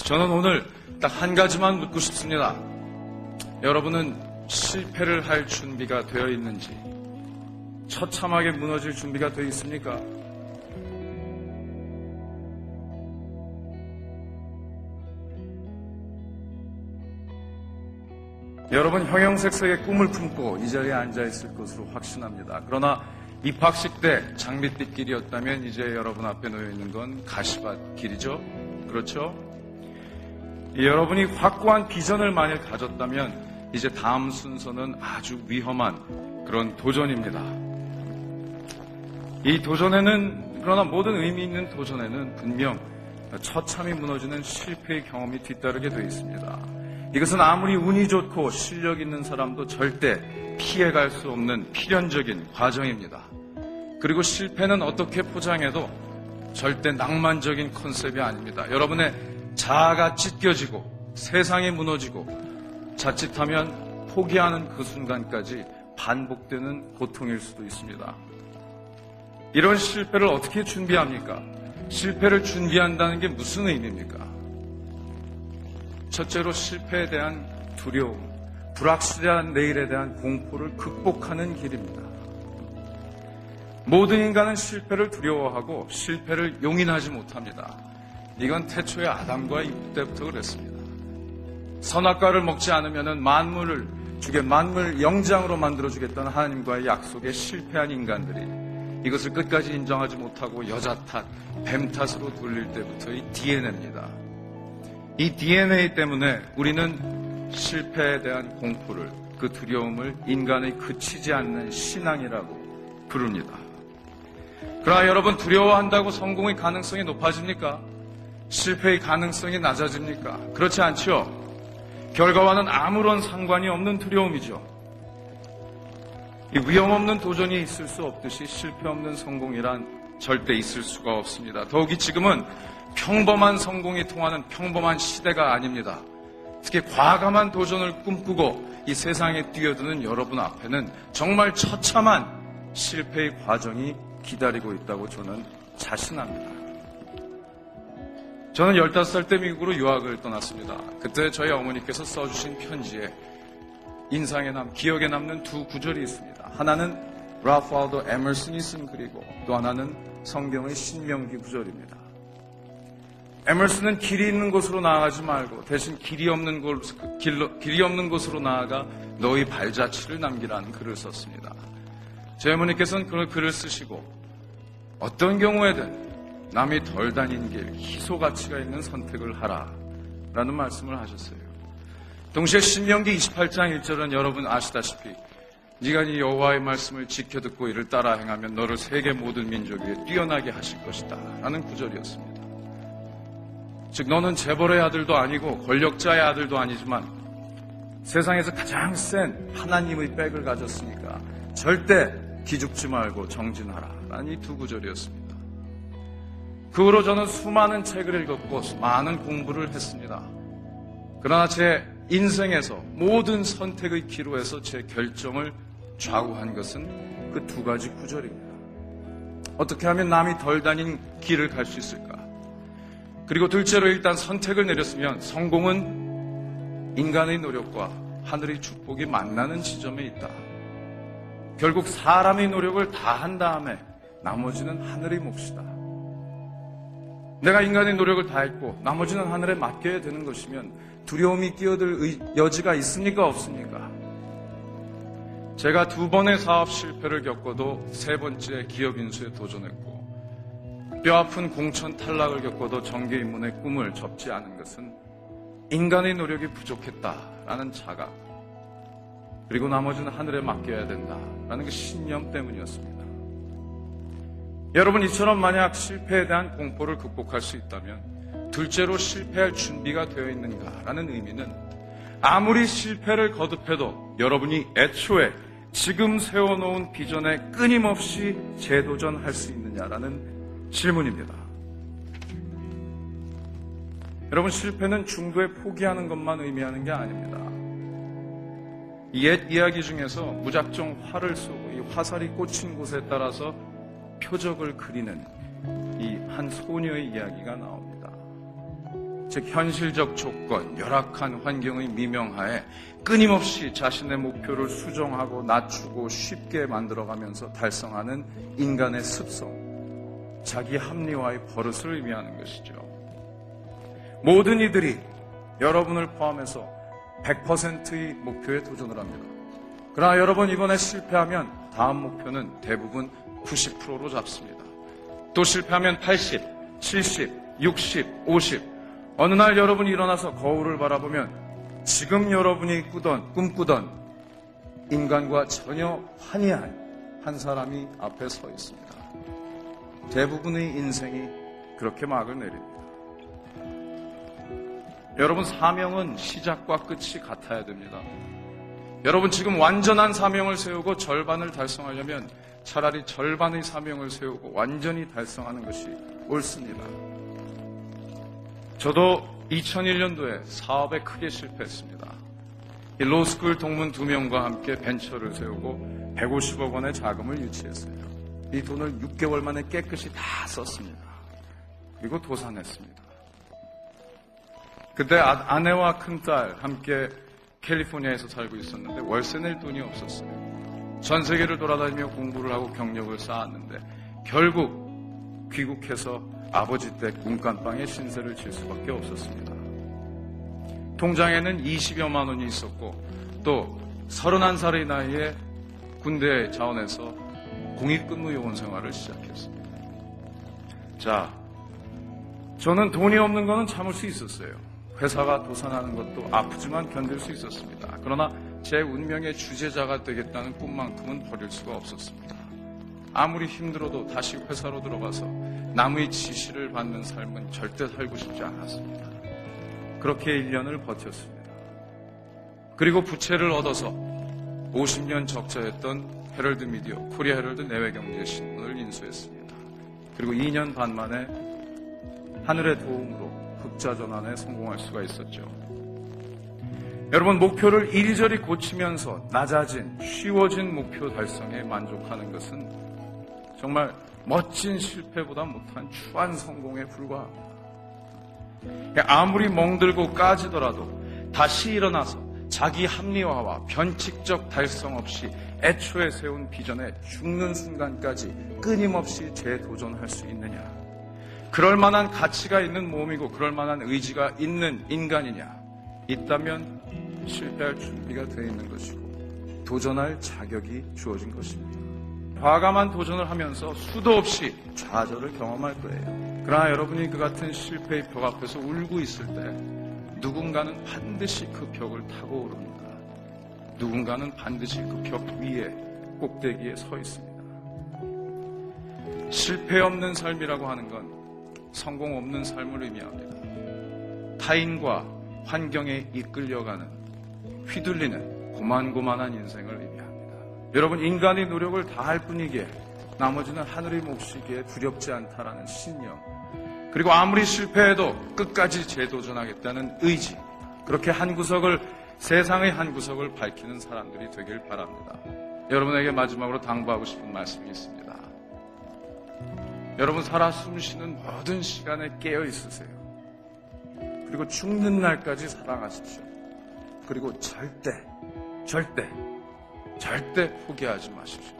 저는 오늘 딱 한 가지만 묻고 싶습니다. 여러분은 실패를 할 준비가 되어 있는지, 처참하게 무너질 준비가 되어 있습니까? 여러분 형형색색의 꿈을 품고 이 자리에 앉아있을 것으로 확신합니다. 그러나 입학식 때 장밋빛 길이었다면 이제 여러분 앞에 놓여있는 건 가시밭 길이죠. 그렇죠? 여러분이 확고한 비전을 만일 가졌다면 이제 다음 순서는 아주 위험한 그런 도전입니다. 이 도전에는, 그러나 모든 의미 있는 도전에는 분명 처참히 무너지는 실패의 경험이 뒤따르게 되어 있습니다. 이것은 아무리 운이 좋고 실력 있는 사람도 절대 피해갈 수 없는 필연적인 과정입니다. 그리고 실패는 어떻게 포장해도 절대 낭만적인 컨셉이 아닙니다. 여러분의 자아가 찢겨지고 세상이 무너지고 자칫하면 포기하는 그 순간까지 반복되는 고통일 수도 있습니다. 이런 실패를 어떻게 준비합니까? 실패를 준비한다는 게 무슨 의미입니까? 첫째로 실패에 대한 두려움, 불확실한 내일에 대한 공포를 극복하는 길입니다. 모든 인간은 실패를 두려워하고 실패를 용인하지 못합니다. 이건 태초의 아담과 이브 때부터 그랬습니다. 선악과를 먹지 않으면 만물 영장으로 만들어주겠다는 하나님과의 약속에 실패한 인간들이 이것을 끝까지 인정하지 못하고 여자 탓, 뱀 탓으로 돌릴 때부터의 DNA입니다. 이 DNA 때문에 우리는 실패에 대한 공포를, 그 두려움을 인간의 그치지 않는 신앙이라고 부릅니다. 그러나 여러분, 두려워한다고 성공의 가능성이 높아집니까? 실패의 가능성이 낮아집니까? 그렇지 않죠? 결과와는 아무런 상관이 없는 두려움이죠. 이 위험 없는 도전이 있을 수 없듯이 실패 없는 성공이란 절대 있을 수가 없습니다. 더욱이 지금은 평범한 성공이 통하는 평범한 시대가 아닙니다. 특히 과감한 도전을 꿈꾸고 이 세상에 뛰어드는 여러분 앞에는 정말 처참한 실패의 과정이 기다리고 있다고 저는 자신합니다. 저는 15살 때 미국으로 유학을 떠났습니다. 그때 저희 어머니께서 써주신 편지에 기억에 남는 두 구절이 있습니다. 하나는 랄프 월도 에머슨이 쓴 글이고 또 하나는 성경의 신명기 구절입니다. 에머슨은 길이 있는 곳으로 나아가지 말고 대신 길이 없는 곳으로 나아가 너희 발자취를 남기라는 글을 썼습니다. 제 어머니께서는 그 글을 쓰시고 어떤 경우에든 남이 덜 다닌 길, 희소 가치가 있는 선택을 하라 라는 말씀을 하셨어요. 동시에 신명기 28장 1절은 여러분 아시다시피 네가 네 여호와의 말씀을 지켜 듣고 이를 따라 행하면 너를 세계 모든 민족 위에 뛰어나게 하실 것이다 라는 구절이었습니다. 즉 너는 재벌의 아들도 아니고 권력자의 아들도 아니지만 세상에서 가장 센 하나님의 백을 가졌으니까 절대 기죽지 말고 정진하라 라는 이 두 구절이었습니다. 그 후로 저는 수많은 책을 읽었고 많은 공부를 했습니다. 그러나 제 인생에서 모든 선택의 기로에서 제 결정을 좌우한 것은 그 두 가지 구절입니다. 어떻게 하면 남이 덜 다닌 길을 갈 수 있을까? 그리고 둘째로 일단 선택을 내렸으면 성공은 인간의 노력과 하늘의 축복이 만나는 지점에 있다. 결국 사람의 노력을 다 한 다음에 나머지는 하늘의 몫이다. 내가 인간의 노력을 다했고 나머지는 하늘에 맡겨야 되는 것이면 두려움이 끼어들 여지가 있습니까? 없습니까? 제가 2번의 사업 실패를 겪어도 3번째 기업 인수에 도전했고 뼈아픈 공천 탈락을 겪어도 정계 입문의 꿈을 접지 않은 것은 인간의 노력이 부족했다라는 자각, 그리고 나머지는 하늘에 맡겨야 된다라는 그 신념 때문이었습니다. 여러분, 이처럼 만약 실패에 대한 공포를 극복할 수 있다면 둘째로 실패할 준비가 되어 있는가라는 의미는 아무리 실패를 거듭해도 여러분이 애초에 지금 세워놓은 비전에 끊임없이 재도전할 수 있느냐라는 질문입니다. 여러분, 실패는 중도에 포기하는 것만 의미하는 게 아닙니다. 옛 이야기 중에서 무작정 활을 쏘고 이 화살이 꽂힌 곳에 따라서 표적을 그리는 이 한 소녀의 이야기가 나옵니다. 즉 현실적 조건, 열악한 환경의 미명하에 끊임없이 자신의 목표를 수정하고 낮추고 쉽게 만들어가면서 달성하는 인간의 습성, 자기 합리화의 버릇을 의미하는 것이죠. 모든 이들이 여러분을 포함해서 100%의 목표에 도전을 합니다. 그러나 여러분 이번에 실패하면 다음 목표는 대부분 90%로 잡습니다. 또 실패하면 80, 70, 60, 50. 어느 날 여러분이 일어나서 거울을 바라보면 지금 여러분이 꿈꾸던 인간과 전혀 환희한 한 사람이 앞에 서 있습니다. 대부분의 인생이 그렇게 막을 내립니다. 여러분, 사명은 시작과 끝이 같아야 됩니다. 여러분, 지금 완전한 사명을 세우고 절반을 달성하려면 차라리 절반의 사명을 세우고 완전히 달성하는 것이 옳습니다. 저도 2001년도에 사업에 크게 실패했습니다. 로스쿨 동문 2명과 함께 벤처를 세우고 150억 원의 자금을 유치했어요. 이 돈을 6개월 만에 깨끗이 다 썼습니다. 그리고 도산했습니다. 그때 아내와 큰딸 함께 캘리포니아에서 살고 있었는데 월세 낼 돈이 없었어요. 전 세계를 돌아다니며 공부를 하고 경력을 쌓았는데 결국 귀국해서 아버지 댁 문간방에 신세를 질 수밖에 없었습니다. 통장에는 20여만 원이 있었고 또 31살의 나이에 군대 자원에서 공익근무 요원 생활을 시작했습니다. 자, 저는 돈이 없는 거는 참을 수 있었어요. 회사가 도산하는 것도 아프지만 견딜 수 있었습니다. 그러나 제 운명의 주제자가 되겠다는 꿈만큼은 버릴 수가 없었습니다. 아무리 힘들어도 다시 회사로 들어가서 남의 지시를 받는 삶은 절대 살고 싶지 않았습니다. 그렇게 1년을 버텼습니다. 그리고 부채를 얻어서 50년 적자였던 헤럴드 미디어, 코리아 헤럴드 내외경제 신문을 인수했습니다. 그리고 2년 반 만에 하늘의 도움으로 흑자 전환에 성공할 수가 있었죠. 여러분, 목표를 이리저리 고치면서 낮아진, 쉬워진 목표 달성에 만족하는 것은 정말 멋진 실패보다 못한 추한 성공에 불과합니다. 아무리 멍들고 까지더라도 다시 일어나서 자기 합리화와 변칙적 달성 없이 애초에 세운 비전에 죽는 순간까지 끊임없이 재도전할 수 있느냐? 그럴 만한 가치가 있는 몸이고 그럴 만한 의지가 있는 인간이냐? 있다면 실패할 준비가 되어 있는 것이고 도전할 자격이 주어진 것입니다. 과감한 도전을 하면서 수도 없이 좌절을 경험할 거예요. 그러나 여러분이 그 같은 실패의 벽 앞에서 울고 있을 때 누군가는 반드시 그 벽을 타고 오릅니다. 누군가는 반드시 그 벽 위에 꼭대기에 서 있습니다. 실패 없는 삶이라고 하는 건 성공 없는 삶을 의미합니다. 타인과 환경에 이끌려가는 휘둘리는 고만고만한 인생을 의미합니다. 여러분, 인간의 노력을 다할 뿐이기에 나머지는 하늘의 몫이기에 두렵지 않다라는 신념, 그리고 아무리 실패해도 끝까지 재도전하겠다는 의지, 그렇게 한 구석을, 세상의 한 구석을 밝히는 사람들이 되길 바랍니다. 여러분에게 마지막으로 당부하고 싶은 말씀이 있습니다. 여러분, 살아 숨쉬는 모든 시간에 깨어 있으세요. 그리고 죽는 날까지 사랑하십시오. 그리고 절대 포기하지 마십시오.